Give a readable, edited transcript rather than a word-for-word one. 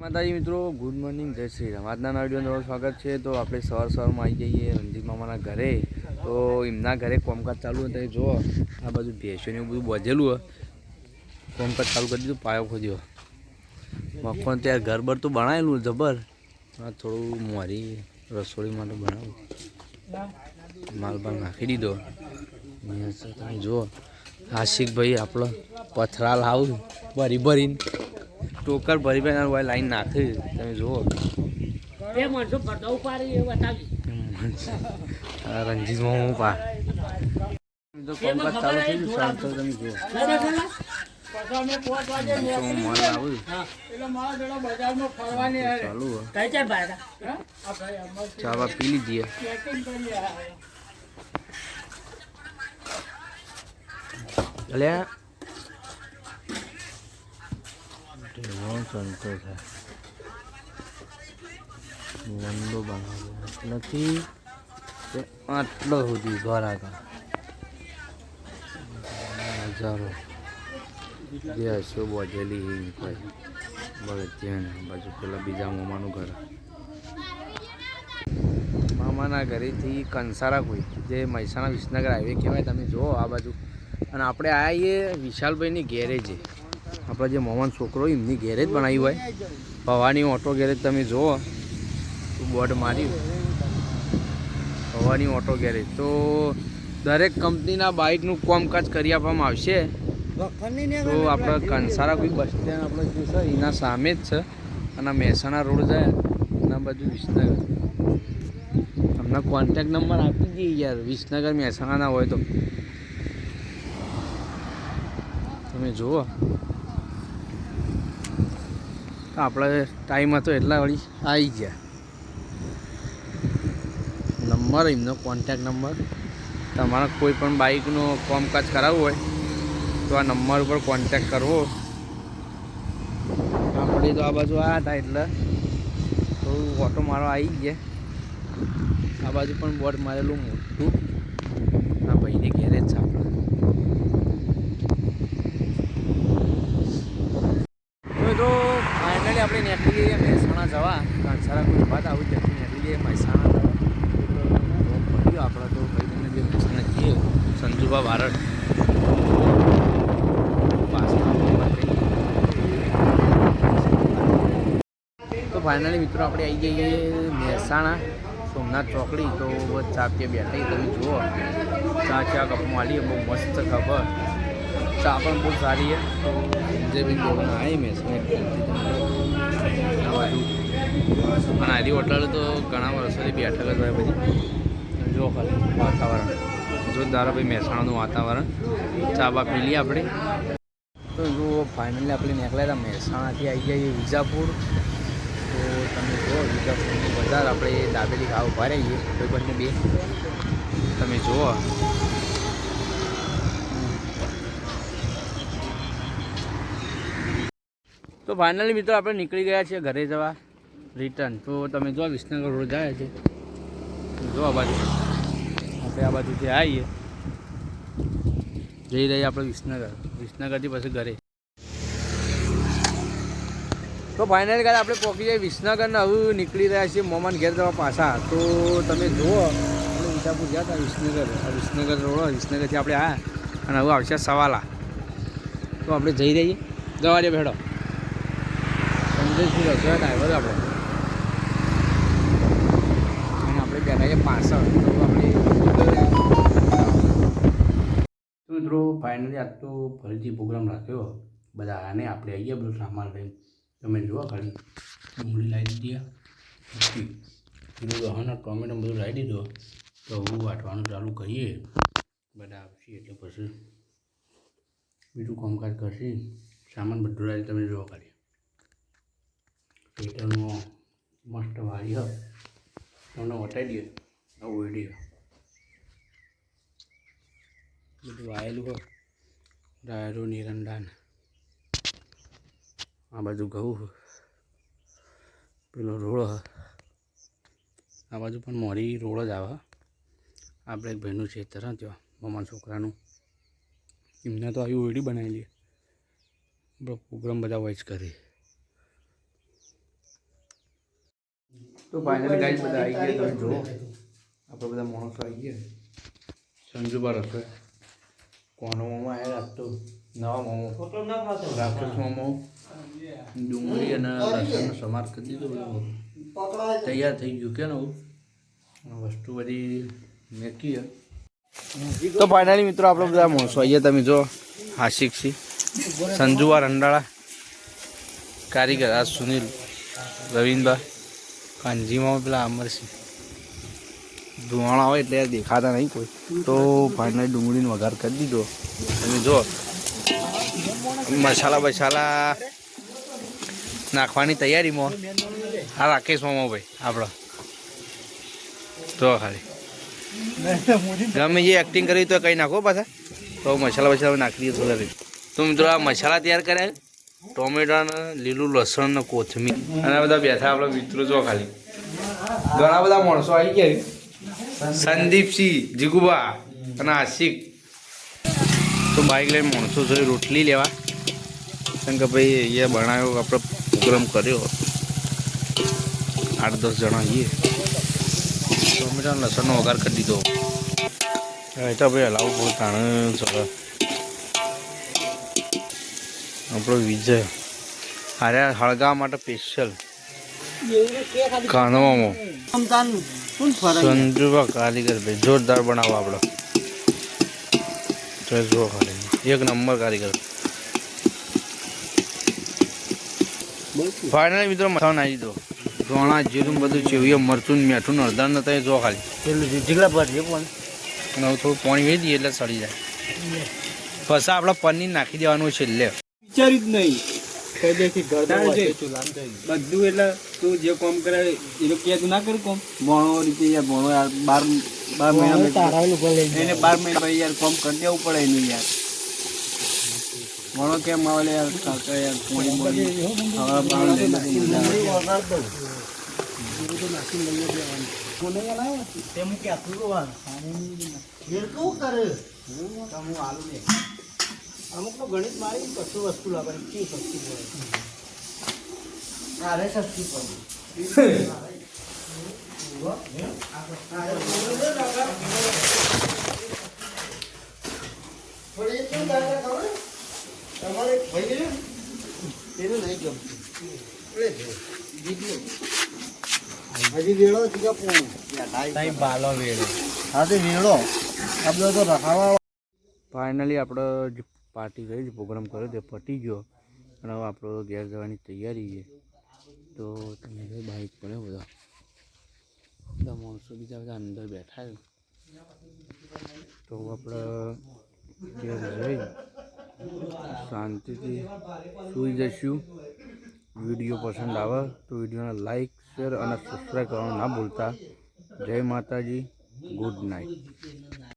માતાજી મિત્રો, good morning, જય શ્રી રામ। આજના વિડીયોનું સ્વાગત છે। તો આપણે સવારમાં આવી જઈએ રણજીત મામાના ઘરે। તો એમના ઘરે કોમકાજ ચાલુ હતું। જો આ બાજુ ભેંસોને એવું બધું બધેલું હોય, કોમકાજ ચાલુ કરી દીધું, પાયો ખોદ્યો। મખણ ત્યાં ઘર બર તો બનાવેલું જબર, થોડું મોરી રસોઈ માટે બનાવું, માલ બાલ નાખી દીધો। તમે જુઓ આશિકભાઈ આપણો પથરાલ આવું ભરી ભરીને ટોકર ભરી ભરી લાઈન નાખે। તમે જુઓ રણજીતમાં હું પા તો કોમકાજ ચાલુ થઈ ગયું શાંત, તમે જુઓ માલ આવું ચાલુ ચાવા પી લીધી। અલ્યા સંતો થાય વંદો બનાવ્યો નથી આટલો સુધી દ્વારાકા હજારો દેશો બોધેલી બળે ત્યાં બાજુ પેલા બીજા મામાનું ઘર, મામાના ઘરેથી કંસારા કોઈ જે મહેસાણા વિસનગર હાઈવે કહેવાય। તમે જુઓ આ બાજુ, અને આપણે આવીએ વિશાલભાઈની ગેરેજે, આપણા જે મોમાન છોકરો એમની ગેરેજ બનાવી હોય, ભવાની ઓટો ગેરેજ। તમે જુઓ બોર્ડ માર્યું ભવાની ઓટો ગેરેજ। તો દરેક કંપનીના બાઇકનું કામકાજ કરી આપવામાં આવશે। તો આપણે કંસારા કોઈ બસ સ્ટેન્ડ આપણે જે છે એના સામે જ છે, અને મહેસાણા રોડ જાય એના બાજુ વિસનગર। તમને કોન્ટેક નંબર આપી દઈએ યાર, વિસનગર મહેસાણાના હોય તો તમે જુઓ। તો આપણે ટાઈમ હતો એટલા વળી આવી ગયા। નંબર એમનો કોન્ટેક નંબર, તમારે કોઈ પણ બાઇકનું કામકાજ કરાવવું હોય તો આ નંબર ઉપર કોન્ટેક કરવો। આપણે તો આ બાજુ આવ્યા હતા એટલે થોડું ઓટો મારવા આવી ગયા। આ બાજુ પણ બોર્ડ મારેલું મોટું, આ ભાઈની ગેરેજ છે આપણે। તો ફાઇનલી આપણે નીકળી જઈએ મહેસાણા જવા। કંસારા કોઈ વાત આવું ત્યાંથી નીકળી જઈએ મહેસાણા જવા। આપણે તો ભાઈ જે મહેસાણા જઈએ સંજુભા ભારત તો ફાઇનલી મિત્રો આપણે આવી જઈએ મહેસાણા સોમનાથ ચોકડી। તો ચા પીએ બેઠી, તમે જુઓ ચા કપમાં આલીએ, બહુ મસ્ત કપ, ચા પણ બહુ સારી છે। તો સંજયભાઈ બોલના આવી મહેસાણા બાજુ, અને આરી હોટલ તો ઘણા વર્ષોથી બેઠક જ હોય બધી। જો ખાલી વાતાવરણ જોરદાર ભાઈ, મહેસાણાનું વાતાવરણ। ચા બા પી લઈએ આપણે। તો જો ફાઇનલી આપણે નીકળ્યા હતા મહેસાણાથી આવી જઈએ વિજાપુર। તો તમે જુઓ વિજાપુરની બજાર, આપણે દાબેલી ખાવા ઉભા રહીએ કોઈ બંને બે, તમે જુઓ। તો ફાઇનલી મિત્રો આપણે નીકળી ગયા છીએ ઘરે જવા રિટર્ન। તો તમે જો વિસનગર રોડ જાય છે, જો આ બાજુ આપણે આ બાજુથી આવીએ, જઈ રહીએ આપણે વિસનગરથી પછી ઘરે। તો ફાઇનલી કાલે આપણે પહોંચી જઈએ વિસનગર ને હવે નીકળી રહ્યા છીએ મોમાન ઘેર જવા પાછા। તો તમે જુઓ આપણે વિજાપુર ગયા હતા વિસનગર રોડ, વિસનગરથી આપણે આવ્યા અને હવે આવશે સવાલા। તો આપણે જઈ રહીએ, જવા દે ભેડો સંજયસિંહ રસોયા ડ્રાઈવર આપણે, અને આપણે બેઠા છીએ પાછળ। તો આપણે મિત્રો ફાઇનલી આજ તો ફરીથી પ્રોગ્રામ રાખ્યો બધા આને, આપણે આવીએ બધું સામાન લઈને। તમે જુઓ ખાલી ડુંગળી લાવી દીધી, કીધું દહન ટોમેટો બધું લાવી દીધો। તો હું વાટવાનું ચાલુ કરીએ, બધા આવશે એટલે પછી બીજું કામકાજ કરશે। સામાન બધું લાવી તમે જુઓ ખાલી થિયેટરમાં મસ્ત વાળી હોય, તમને બતાવી દઈએ આવું વિડીયો બધું આવેલું હોય, ડાયરો નિરંડાન, આ બાજુ ઘઉં, પેલો રોડ, આ બાજુ પણ મોરી રોડ જ આવે। આપણે એક ભાઈનું ખેતર છે ત્યાં મામાના છોકરાનું, એમને તો આવી ઓયડી બનાવેલી, પ્રોગ્રામ બધા વોઇસ કરે। તો ફાઇનલી ગાઈસ બધા આવી ગયા. તમે જુઓ આપણે બધા માણસો આવી ગયા. સંજુબા રસોઈ કોનો મોમો આવ્યા આજ તો નવા મોમો રાક્ષસ મોમો ડુંગળી અને લસણનો સમાર કરી દીધો બધો તૈયાર થઈ ગયું કે ને વસ્તુ બધી મેકી. તો ફાઇનલી મિત્રો આપણે બધા માણસો આવીએ. તમે જો આશિકસિંહ સંજુવા રંડાળા કારીગર આ સુનિલ રવિન્દ્રબા કાનજીમાં પેલા અમરસિંહ ધુવાણા હોય એટલે દેખાતા નહીં કોઈ. તો ફાઇનલી ડુંગળીનો વઘાર કરી દીધો. તમે જો મસાલા બસાલા નાખવાની તૈયારીમાં આ રાકેશ મામા ભાઈ આપણો તો ખાલી ગમે જે એક્ટિંગ કરી તો કંઈ નાખો પાછા તો મસાલા બસાલા નાખી દઈએ થોડા. તો મિત્રો આ મસાલા તૈયાર કર્યા ટોમેટો લીલું લસણ ને કોથમીર અને બધા બેઠા આપણા મિત્રો જો ખાલી ઘણા બધા માણસો આવી ગયા. સંદીપસિંહ જીગુબા અને આશિક તો બાઇક લઈને માણસો જોઈ રોટલી લેવા કારણ કે ભાઈ અહીંયા બનાવ્યો આપણે પ્રોગ્રામ કર્યો 8-10 જણા આવીએ. ટોમેટા લસણનો વઘાર કરી દીધો. તો ભાઈ હલાવું બહુ તાણ ચલો આપણો વિજય અરે હળગાવા માટે સ્પેશિયલ કાનવામાં સંજુબા કારીગર ભાઈ જોરદાર બનાવો આપણો તો જો ખાલી એક નંબર કારીગર. ફાઇનલી મિત્રો મસાલો નાખી દો ધોણા જીરું બધું ચેવીએ મરચું મીઠું અડધા નતા જો ખાલી જીગડા ભરીએ પણ અને થોડું પાણી વેચી દઈએ એટલે સડી જાય. પછી આપણે પનીર નાખી દેવાનું છેલ્લે વિચાર્યું જ નહીં બધું એટલે તું જે કામ કરે એ લોકો તું ના કરું કામ ભણો રીતે યાર ભણો યાર 12 મહિના એને 12 મહિના પછી યાર કામ કરી દેવું પડે એનું યાર ભણો કેમ આવે યાર કાકા યાર પોણી બોલી અમુક તો ગણિત મારી કશું વસ્તુ લાવવાની કેવી સસ્તી પડે અરે સસ્તી હજી વેળો બાલો વેળો હા તે વેળો આપણે તો રખાવા. ફાઇનલી આપણે જે પાર્ટી કરી પ્રોગ્રામ કર્યો તે પતી ગયો અને હવે આપણો ઘેર જવાની તૈયારી છે. તો તમે બાઇક પડે બધા માણસો બીજા બધા અંદર બેઠા તો આપણે ઘેર જઈ શાંતિથી સૂઈ જઈશું. વિડીયો પસંદ આવે તો વિડીયોને લાઈક શેર અને સબસ્ક્રાઈબ કરવાનું ના ભૂલતા. જય માતાજી, ગુડ નાઇટ.